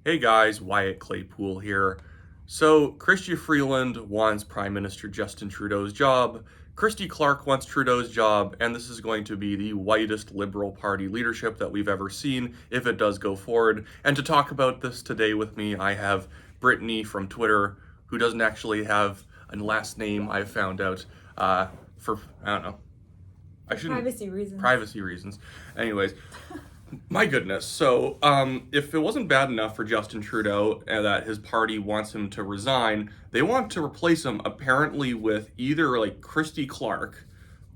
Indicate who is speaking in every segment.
Speaker 1: Hey guys, Wyatt Claypool here. So, Chrystia Freeland wants Prime Minister Justin Trudeau's job, Clarke wants Trudeau's job, and this is going to be the whitest Liberal Party leadership that we've ever seen if it does go forward. And to talk about this today with me, I have Brittany from Twitter, who doesn't actually have a last name, I've found out, for, I don't know. Privacy reasons. Anyways. My goodness. So, if it wasn't bad enough for Justin Trudeau that his party wants him to resign, they want to replace him apparently with either like Clarke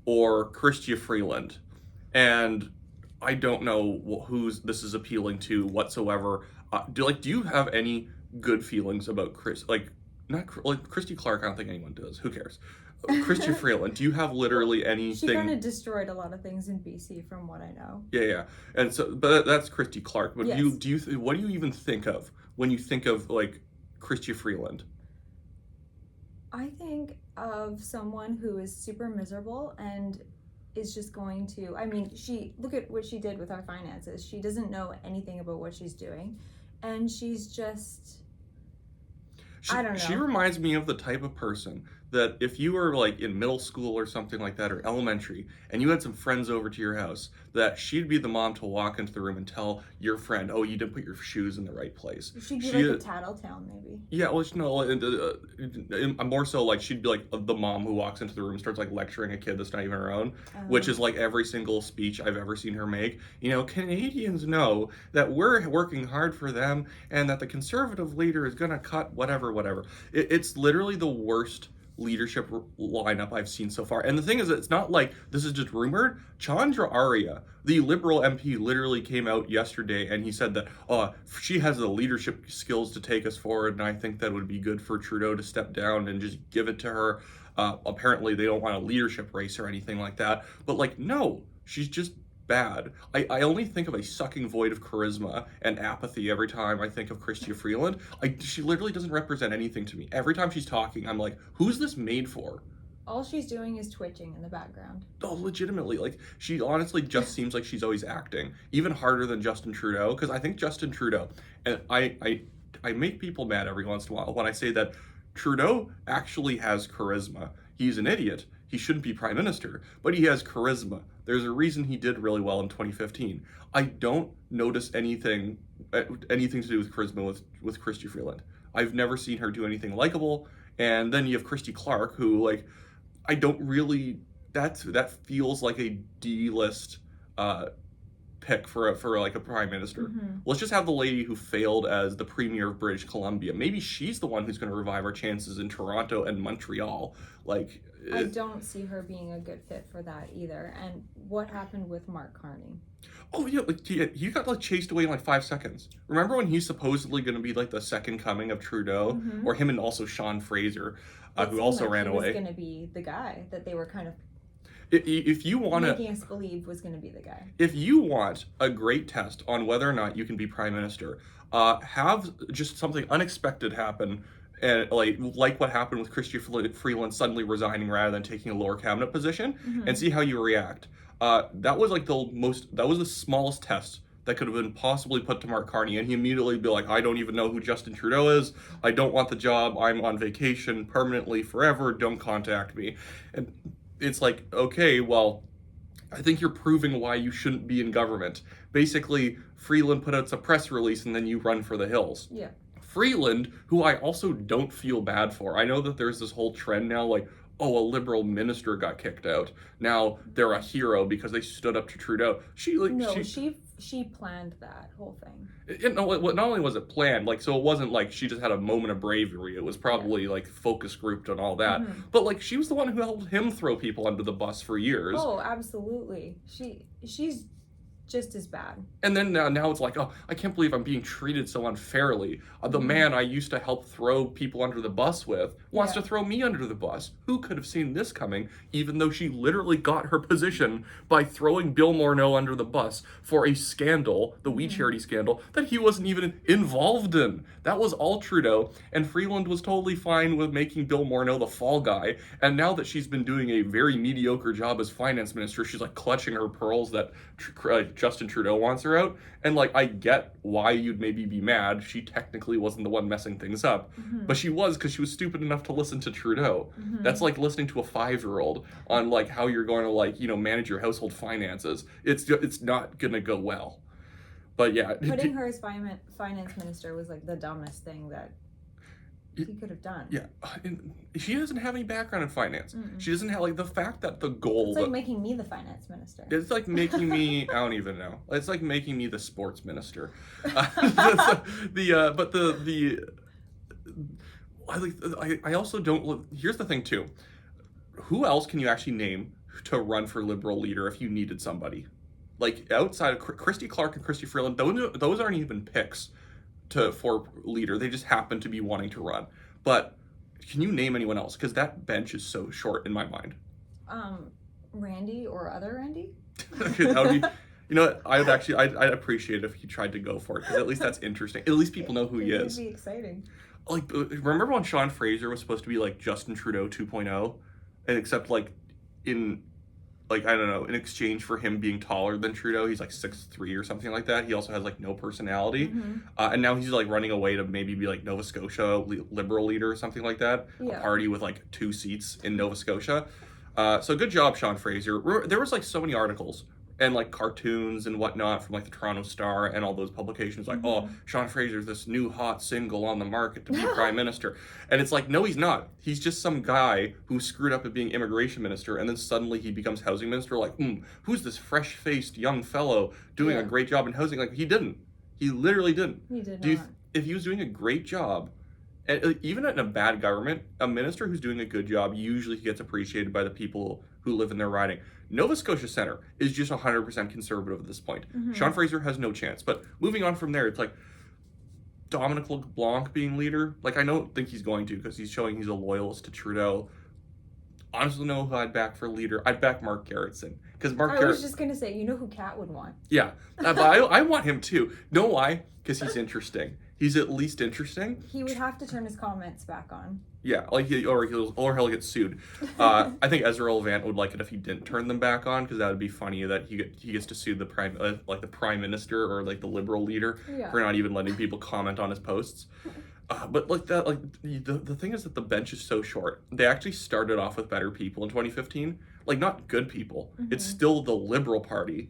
Speaker 1: or Chrystia Freeland. And I don't know who's this is appealing to whatsoever. Do you have any good feelings about Christy Clarke? I don't think anyone does. Who cares? Chrystia Freeland, do you have literally anything?
Speaker 2: She kind of destroyed a lot of things in BC, from what I know.
Speaker 1: Yeah, and so, but that's Christy Clarke. But
Speaker 2: yes.
Speaker 1: What do you even think of when you think of like Chrystia Freeland?
Speaker 2: I think of someone who is super miserable and is just going to. I mean, look at what she did with our finances. She doesn't know anything about what she's doing, and she's just. I don't know.
Speaker 1: She reminds me of the type of person that if you were like in middle school or something like that, or elementary, and you had some friends over to your house, that she'd be the mom to walk into the room and tell your friend, "Oh, you didn't put your shoes in the right place."
Speaker 2: She'd be like a tattletale, maybe.
Speaker 1: Yeah, well, no, more so like she'd be like the mom who walks into the room and starts like lecturing a kid that's not even her own, which is like every single speech I've ever seen her make. You know, Canadians know that we're working hard for them and that the Conservative leader is gonna cut whatever. It's literally the worst leadership lineup I've seen so far. And the thing is, it's not like this is just rumored. Chandra Arya, the Liberal MP, literally came out yesterday and he said that she has the leadership skills to take us forward, and I think that would be good for Trudeau to step down and just give it to her. Apparently they don't want a leadership race or anything like that, but like, no, she's just bad. I only think of a sucking void of charisma and apathy every time I think of Chrystia Freeland. She literally doesn't represent anything to me. Every time she's talking, I'm like, who's this made for?
Speaker 2: All she's doing is twitching in the background.
Speaker 1: Oh, legitimately. Like, she honestly just seems like she's always acting. Even harder than Justin Trudeau, because I think Justin Trudeau, and I make people mad every once in a while when I say that Trudeau actually has charisma. He's an idiot. He shouldn't be prime minister, but he has charisma. There's a reason he did really well in 2015. I don't notice anything to do with charisma with Chrystia Freeland. I've never seen her do anything likable. And then you have Christy Clarke, who like, I don't really. That feels like a D-list pick for like a prime minister. Mm-hmm. Let's just have the lady who failed as the premier of British Columbia. Maybe she's the one who's going to revive our chances in Toronto and Montreal. Like,
Speaker 2: I don't see her being a good fit for that either. And what happened with Mark Carney?
Speaker 1: Oh yeah, like he got like chased away in like 5 seconds. Remember when he's supposedly going to be like the second coming of Trudeau, mm-hmm. or him and also Sean Fraser, who also ran away.
Speaker 2: He was going to be the guy that they were kind of.
Speaker 1: If you want to,
Speaker 2: making us believe was going to be the guy.
Speaker 1: If you want a great test on whether or not you can be prime minister, have just something unexpected happen, and like what happened with Chrystia Freeland suddenly resigning rather than taking a lower cabinet position, mm-hmm. and see how you react. That was like the smallest test that could have been possibly put to Mark Carney, and he immediately be like, I don't even know who Justin Trudeau is. I don't want the job. I'm on vacation permanently forever. Don't contact me. And it's like, okay, well, I think you're proving why you shouldn't be in government. Basically, Freeland put out a press release and then you run for the hills.
Speaker 2: Yeah.
Speaker 1: Freeland, who I also don't feel bad for. I know that there's this whole trend now, like, oh, a Liberal minister got kicked out. Now they're a hero because they stood up to Trudeau.
Speaker 2: She planned that whole thing.
Speaker 1: Not only was it planned, like, so it wasn't like she just had a moment of bravery. It was probably like focus grouped and all that. Mm-hmm. But like, she was the one who helped him throw people under the bus for years.
Speaker 2: Oh, absolutely. She's just as bad.
Speaker 1: And then now it's like, oh, I can't believe I'm being treated so unfairly. The man I used to help throw people under the bus with wants to throw me under the bus. Who could have seen this coming, even though she literally got her position by throwing Bill Morneau under the bus for a scandal, the We Charity scandal, that he wasn't even involved in. That was all Trudeau, and Freeland was totally fine with making Bill Morneau the fall guy. And now that she's been doing a very mediocre job as finance minister, she's like clutching her pearls that Justin Trudeau wants her out. And like, I get why you'd maybe be mad. She technically wasn't the one messing things up, but she was, because she was stupid enough to listen to Trudeau. That's like listening to a 5-year-old on like how you're going to like, you know, manage your household finances. It's not gonna go well. But yeah,
Speaker 2: putting her as finance minister was like the dumbest thing that he could have done.
Speaker 1: Yeah, and she doesn't have any background in finance. She doesn't have like the fact that the goal.
Speaker 2: It's like making me the finance minister.
Speaker 1: It's like making me. I don't even know. It's like making me the sports minister. But I also don't look. Here's the thing too. Who else can you actually name to run for Liberal leader if you needed somebody? Like outside of Christy, Clarke, and Christy Freeland, those aren't even picks for leader. They just happen to be wanting to run. But can you name anyone else? Because that bench is so short in my mind.
Speaker 2: Randy or other Randy?
Speaker 1: That would be, you know what, I'd appreciate it if he tried to go for it, because at least that's interesting. At least people know who he is.
Speaker 2: It would be exciting.
Speaker 1: Like, remember when Sean Fraser was supposed to be like Justin Trudeau 2.0? And except like in, like, I don't know, in exchange for him being taller than Trudeau, he's like 6'3" or something like that. He also has like no personality. And now he's like running away to maybe be like Nova Scotia Liberal leader or something like that. Yeah. A party with like 2 seats in Nova Scotia. So good job, Sean Fraser. There was like so many articles and like cartoons and whatnot from like the Toronto Star and all those publications like, oh, Sean Fraser's this new hot single on the market to be prime minister. And it's like, no, he's not. He's just some guy who screwed up at being immigration minister, and then suddenly he becomes housing minister. Like, who's this fresh-faced young fellow doing a great job in housing? Like, he didn't. He literally didn't.
Speaker 2: He did not.
Speaker 1: If he was doing a great job, and even in a bad government, a minister who's doing a good job usually gets appreciated by the people who live in their riding. Nova Scotia Centre is just 100% conservative at this point. Sean Fraser has no chance. But moving on from there, it's like Dominic LeBlanc being leader. Like, I don't think he's going to, because he's showing he's a loyalist to Trudeau. Honestly, know who I'd back for leader? I'd back Mark Garrettson. Because
Speaker 2: I was just going to say, you know who Kat would want.
Speaker 1: Yeah, but I want him too. Know why? Because he's interesting. He's at least interesting.
Speaker 2: He would have to turn his comments back on.
Speaker 1: Yeah, like he'll get sued. I think Ezra Levant would like it if he didn't turn them back on, because that would be funny that he gets to sue the prime minister or like the Liberal leader for not even letting people comment on his posts. But like that, like the thing is that the bench is so short. They actually started off with better people in 2015, like not good people. It's still the Liberal Party,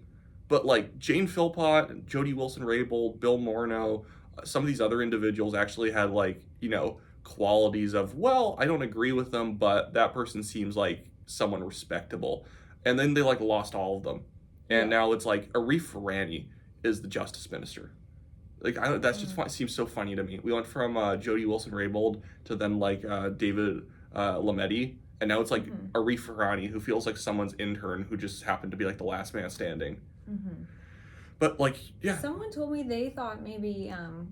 Speaker 1: but like Jane Philpott, Jody Wilson-Raybould, Bill Morneau, some of these other individuals actually had like, you know, qualities of, well, I don't agree with them, but that person seems like someone respectable. And then they like lost all of them. And now it's like Arif Rani is the justice minister. Like, that's just seems so funny to me. We went from Jody Wilson-Raybould to then like David Lametti, and now it's like Arif Rani, who feels like someone's intern who just happened to be like the last man standing. But like, yeah.
Speaker 2: Someone told me they thought maybe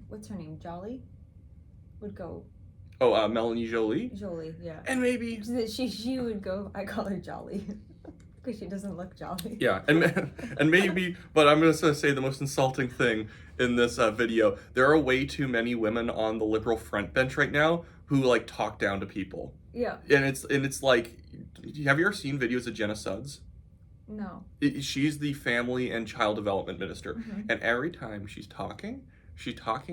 Speaker 2: what's her name, Jolly, would go.
Speaker 1: Oh, Melanie Jolie?
Speaker 2: Jolie, yeah.
Speaker 1: And maybe
Speaker 2: she would go. I call her Jolly because she doesn't look jolly.
Speaker 1: Yeah, and maybe, but I'm just gonna say the most insulting thing in this video. There are way too many women on the Liberal front bench right now who like talk down to people.
Speaker 2: Yeah.
Speaker 1: And it's like, have you ever seen videos of Jenna Sudds?
Speaker 2: No.
Speaker 1: She's the family and child development minister, and every time she's talking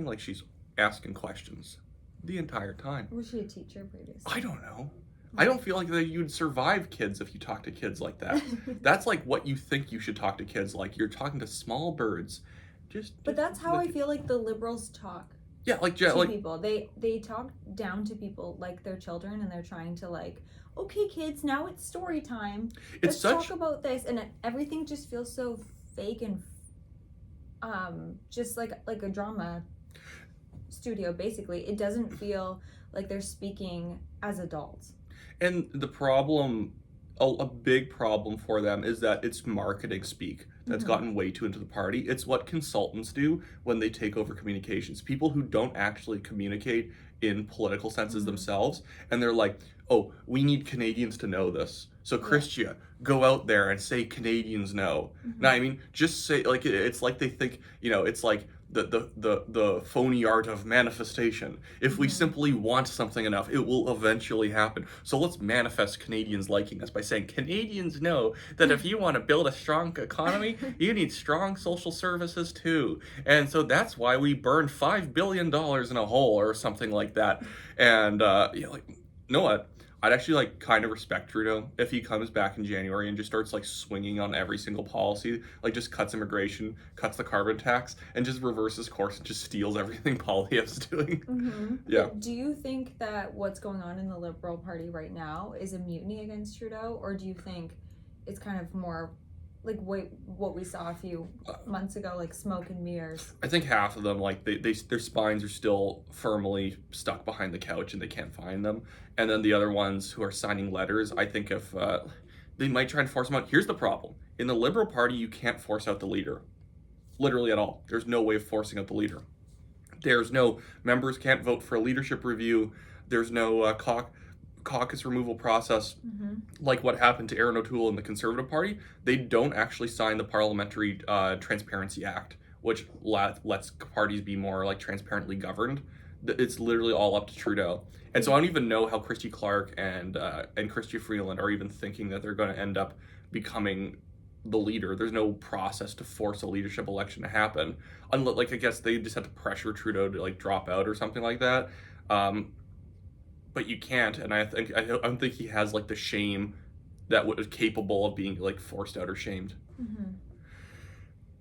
Speaker 1: like she's asking questions the entire time.
Speaker 2: Was she a teacher previously?
Speaker 1: I don't know. I don't feel like that you'd survive kids if you talk to kids like that. That's like what you think you should talk to kids like. You're talking to small birds.
Speaker 2: But that's how I feel like the Liberals talk.
Speaker 1: Yeah, like
Speaker 2: people. They talk down to people like they're children, and they're trying to like, okay, kids, now it's story time. Let's talk about this, and everything just feels so fake and just like a drama studio. Basically, it doesn't feel like they're speaking as adults.
Speaker 1: And the problem, a big problem for them, is that it's marketing speak that's gotten way too into the party. It's what consultants do when they take over communications. People who don't actually communicate in political senses themselves, and they're like, oh, we need Canadians to know this. So Chrystia, go out there and say Canadians know. No, I mean, just say, like, it's like they think, you know, it's like the phony art of manifestation. If we simply want something enough, it will eventually happen. So let's manifest Canadians liking us by saying Canadians know that if you want to build a strong economy, you need strong social services too. And so that's why we burned $5 billion in a hole or something like that. And like, you know what? I'd actually like kind of respect Trudeau if he comes back in January and just starts like swinging on every single policy, like just cuts immigration, cuts the carbon tax, and just reverses course and just steals everything Poilievre's doing. Yeah.
Speaker 2: Do you think that what's going on in the Liberal Party right now is a mutiny against Trudeau, or do you think it's kind of more like what we saw a few months ago, like smoke and mirrors?
Speaker 1: I think half of them, like their spines are still firmly stuck behind the couch and they can't find them. And then the other ones who are signing letters, I think if they might try and force them out. Here's the problem. In the Liberal Party, you can't force out the leader. Literally at all. There's no way of forcing out the leader. There's no members can't vote for a leadership review. There's no caucus removal process, like what happened to Erin O'Toole in the Conservative Party. They don't actually sign the Parliamentary Transparency Act, which lets parties be more like transparently governed. It's literally all up to Trudeau. And so I don't even know how Clarke and Chrystia Freeland are even thinking that they're going to end up becoming the leader. There's no process to force a leadership election to happen. Unless, like, I guess they just have to pressure Trudeau to like drop out or something like that. But you can't, and I don't think he has like the shame that was capable of being like forced out or shamed.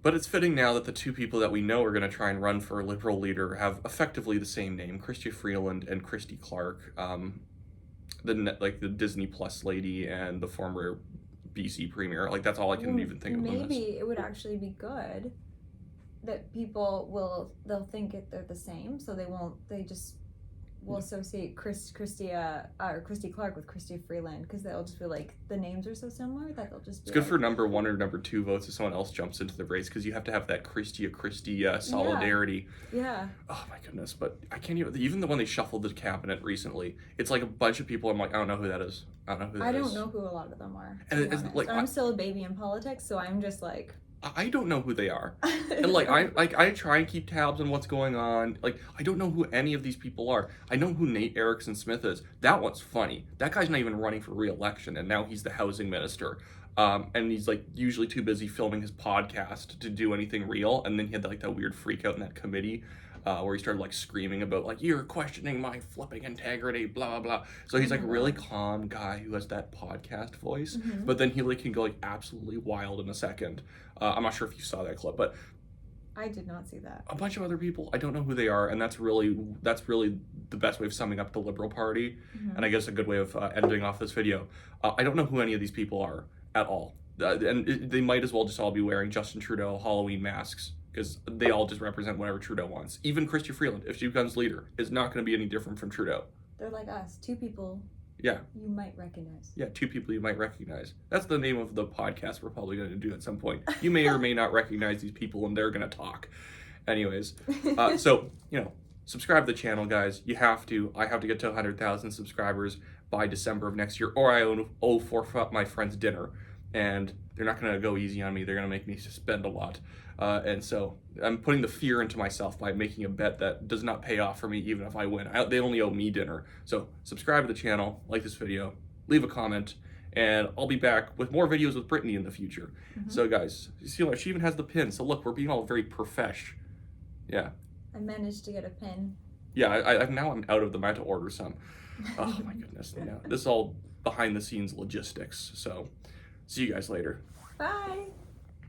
Speaker 1: But it's fitting now that the two people that we know are going to try and run for a Liberal leader have effectively the same name, Chrystia Freeland and Christy Clarke, the Disney Plus lady and the former BC premier. Like that's all I can even think of.
Speaker 2: Maybe it would actually be good that they'll think they're the same, so they just will associate Christy Clarke with Chrystia Freeland, because they'll just feel like the names are so similar that they'll just be.
Speaker 1: It's good for number 1 or number 2 votes if someone else jumps into the race, because you have to have that Christy solidarity.
Speaker 2: Yeah.
Speaker 1: Oh my goodness, but I can't even the one they shuffled the cabinet recently. It's like a bunch of people. I'm like, I don't know who that is. I don't know who
Speaker 2: a lot of them are.
Speaker 1: And it's like
Speaker 2: I'm still a baby in politics, so I'm just like.
Speaker 1: I don't know who they are, and like I try and keep tabs on what's going on. Like I don't know who any of these people are. I know who Nate Erickson Smith is. That one's funny. That guy's not even running for re-election, and now he's the housing minister. And he's like usually too busy filming his podcast to do anything real. And then he had like that weird freak out in that committee. Where he started like screaming about like, you're questioning my flipping integrity, blah blah. So he's like a really calm guy who has that podcast voice, but then he like can go like absolutely wild in a second. I'm not sure if you saw that clip, but
Speaker 2: I did not see that.
Speaker 1: A bunch of other people, I don't know who they are, and that's really the best way of summing up the Liberal Party, and I guess a good way of ending off this video. I don't know who any of these people are at all, and they might as well just all be wearing Justin Trudeau Halloween masks, because they all just represent whatever Trudeau wants. Even Chrystia Freeland, if she becomes leader, is not going to be any different from Trudeau.
Speaker 2: They're like us, two people.
Speaker 1: Yeah.
Speaker 2: You might recognize.
Speaker 1: Yeah, two people you might recognize. That's the name of the podcast we're probably going to do at some point. You may or may not recognize these people, and they're going to talk. Anyways, so, subscribe to the channel, guys. You have to. I have to get to 100,000 subscribers by December of next year, or I owe forfeit my friend's dinner. And they're not going to go easy on me. They're going to make me spend a lot. And so I'm putting the fear into myself by making a bet that does not pay off for me even if I win. They only owe me dinner. So subscribe to the channel, like this video, leave a comment, and I'll be back with more videos with Brittany in the future. So guys, you see, she even has the pin. So look, we're being all very profesh. Yeah.
Speaker 2: I managed to get a pin.
Speaker 1: Yeah, now I'm out of them. I had to order some. Oh my goodness. Yeah, this is all behind the scenes logistics. So see you guys later.
Speaker 2: Bye.